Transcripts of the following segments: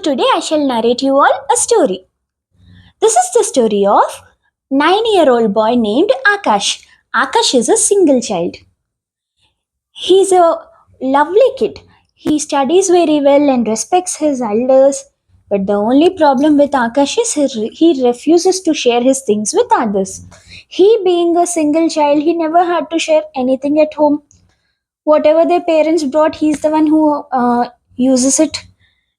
today I shall narrate you all a story. This is the story of 9-year-old boy named Akash. Akash is a single child. He's a lovely kid. He studies very well and respects his elders. But the only problem with Akash is he refuses to share his things with others. He, being a single child, he never had to share anything at home. Whatever their parents brought, he's the one who uses it.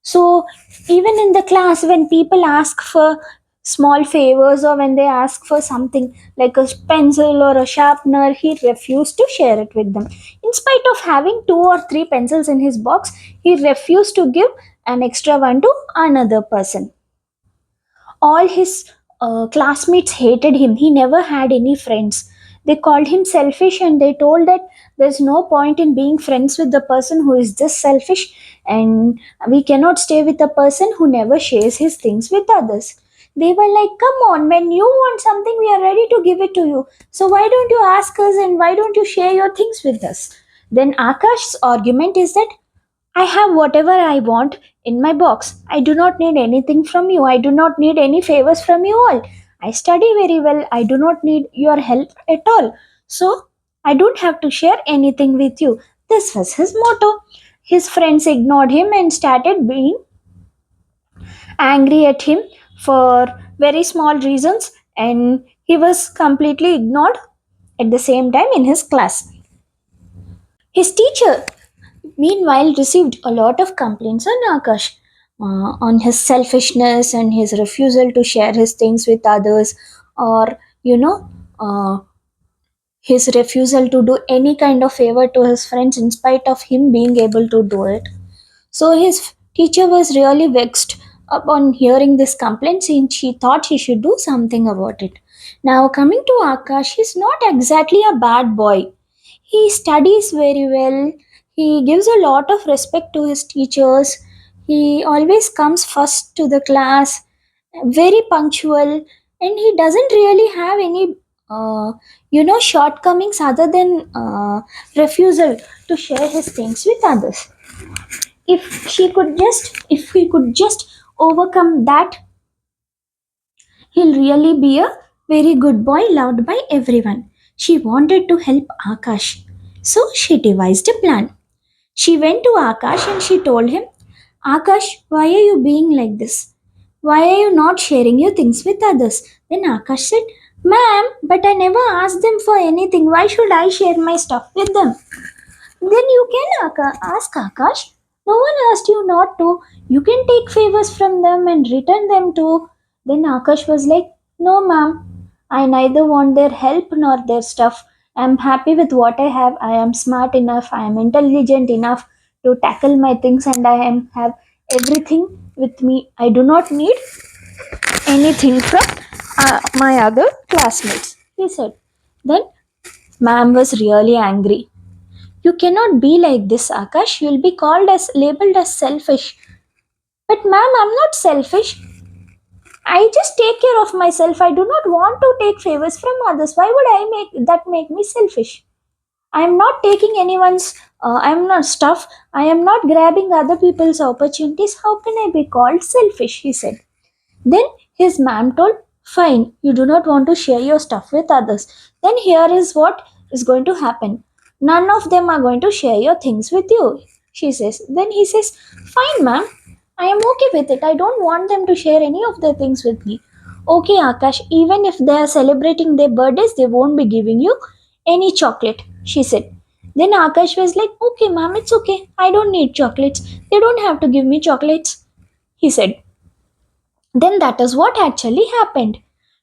So even in the class, when people ask for small favors or when they ask for something like a pencil or a sharpener, he refused to share it with them. In spite of having two or three pencils in his box, he refused to give an extra one to another person. All his classmates hated him. He never had any friends. They called him selfish and they told that there's no point in being friends with the person who is this selfish, and we cannot stay with a person who never shares his things with others. They were like, come on, when you want something, we are ready to give it to you. So why don't you ask us and why don't you share your things with us? Then Akash's argument is that I have whatever I want in my box. I do not need anything from you. I do not need any favors from you all. I study very well. I do not need your help at all. So I don't have to share anything with you. This was his motto. His friends ignored him and started being angry at him for very small reasons, and he was completely ignored at the same time in his class. His teacher meanwhile received a lot of complaints on Akash, on his selfishness and his refusal to share his things with others, or uh, his refusal to do any kind of favor to his friends in spite of him being able to do it. So his teacher was really vexed upon hearing this complaint, since she thought he should do something about it. Now, coming to Akash, he's not exactly a bad boy. He studies very well. He gives a lot of respect to his teachers. He always comes first to the class, very punctual, and he doesn't really have any, shortcomings other than refusal to share his things with others. If he could just overcome that, he'll really be a very good boy loved by everyone. She wanted to help Akash, so she devised a plan. She went to Akash and she told him, Akash, why are you being like this? Why are you not sharing your things with others? Then Akash said, Ma'am, but I never asked them for anything. Why should I share my stuff with them? Then you can ask Akash. No one asked you not to. You can take favors from them and return them too. Then Akash was like, no, ma'am. I neither want their help nor their stuff. I am happy with what I have. I am smart enough. I am intelligent enough to tackle my things, and I am have everything with me. I do not need anything from my other classmates, he said. Then ma'am was really angry. You cannot be like this, Akash. You'll be called as labeled as selfish. But ma'am, I'm not selfish. I just take care of myself. I do not want to take favors from others. Why would I make me selfish? I am not taking anyone's I am not stuff. I am not grabbing other people's opportunities. How can I be called selfish? He said. Then his ma'am told, fine, you do not want to share your stuff with others. Then here is what is going to happen. None of them are going to share your things with you, she says. Then he says, fine, ma'am, I am okay with it. I don't want them to share any of their things with me. Okay, Akash, even if they are celebrating their birthdays, they won't be giving you any chocolate, she said. Then Akash was like, okay, ma'am, it's okay. I don't need chocolates. They don't have to give me chocolates, he said. Then that is what actually happened.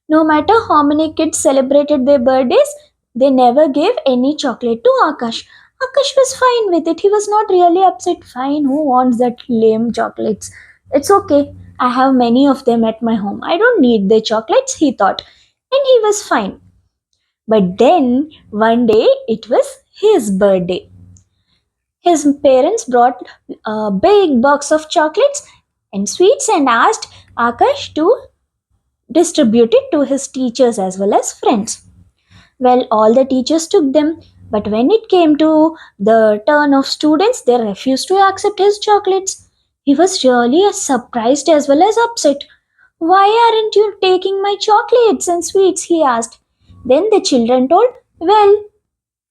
No matter how many kids celebrated their birthdays, they never gave any chocolate to Akash. Akash was fine with it. He was not really upset. Fine, who wants that lame chocolates? It's okay. I have many of them at my home. I don't need the chocolates, he thought. And he was fine. But then, one day, it was his birthday. His parents brought a big box of chocolates and sweets and asked Akash to distribute it to his teachers as well as friends. Well, all the teachers took them, but when it came to the turn of students, they refused to accept his chocolates. He was really surprised as well as upset. Why aren't you taking my chocolates and sweets? He asked. Then the children told, well,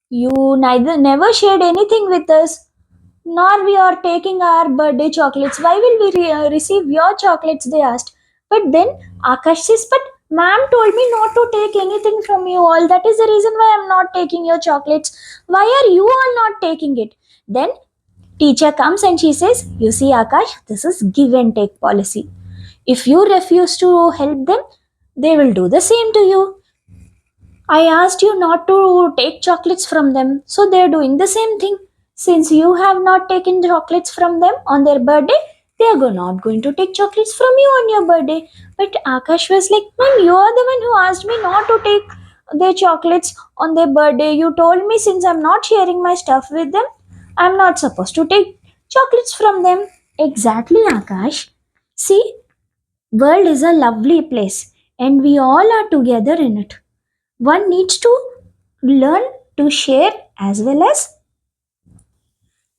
you neither never shared anything with us, nor we are taking our birthday chocolates. Why will we receive your chocolates? They asked. But then Akash says, but ma'am told me not to take anything from you all. That is the reason why I'm not taking your chocolates. Why are you all not taking it? Then teacher comes and she says, you see, Akash, this is give and take policy. If you refuse to help them, they will do the same to you. I asked you not to take chocolates from them, so they're doing the same thing. Since you have not taken chocolates from them on their birthday, they are not going to take chocolates from you on your birthday. But Akash was like, Ma'am, you are the one who asked me not to take their chocolates on their birthday. You told me since I'm not sharing my stuff with them, I'm not supposed to take chocolates from them. Exactly, Akash. See, world is a lovely place and we all are together in it. One needs to learn to share as well as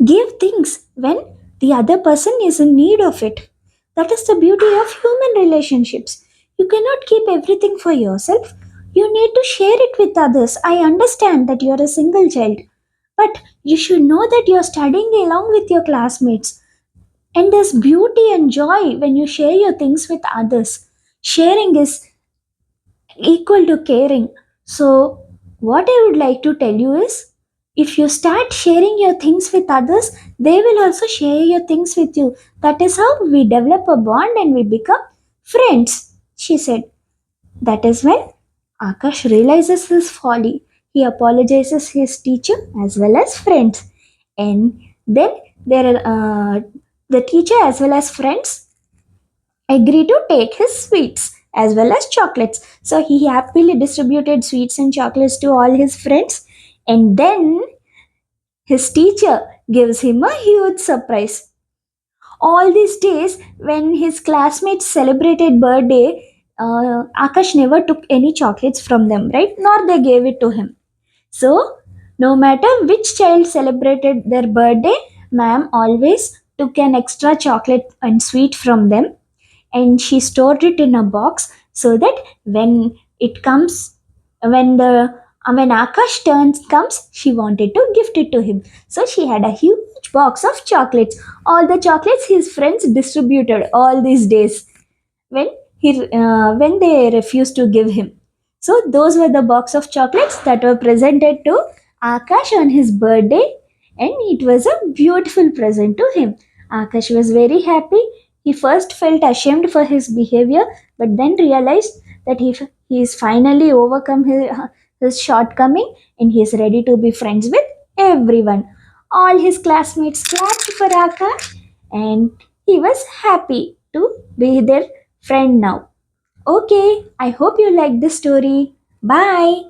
give things when the other person is in need of it. That is the beauty of human relationships. You cannot keep everything for yourself. You need to share it with others. I understand that you are a single child, but you should know that you are studying along with your classmates. And there's beauty and joy when you share your things with others. Sharing is equal to caring. So, what I would like to tell you is if you start sharing your things with others, they will also share your things with you. That is how we develop a bond and we become friends, she said. That is when Akash realizes his folly. He apologizes his teacher as well as friends. And then there are the teacher as well as friends agree to take his sweets as well as chocolates. So he happily distributed sweets and chocolates to all his friends. And then his teacher gives him a huge surprise. All these days, when his classmates celebrated birthday, Akash never took any chocolates from them, right? Nor they gave it to him. So, no matter which child celebrated their birthday, ma'am always took an extra chocolate and sweet from them and she stored it in a box so that when it comes when Akash turns comes she wanted to gift it to him, so she had a huge box of chocolates, all the chocolates his friends distributed all these days when when they refused to give him. So those were the box of chocolates that were presented to Akash on his birthday, and it was a beautiful present to him. Akash was very happy. He first felt ashamed for his behavior, but then realized that he is finally overcome his shortcoming and he is ready to be friends with everyone. All his classmates clapped for Akash and he was happy to be their friend now. Okay, I hope you like this story. Bye.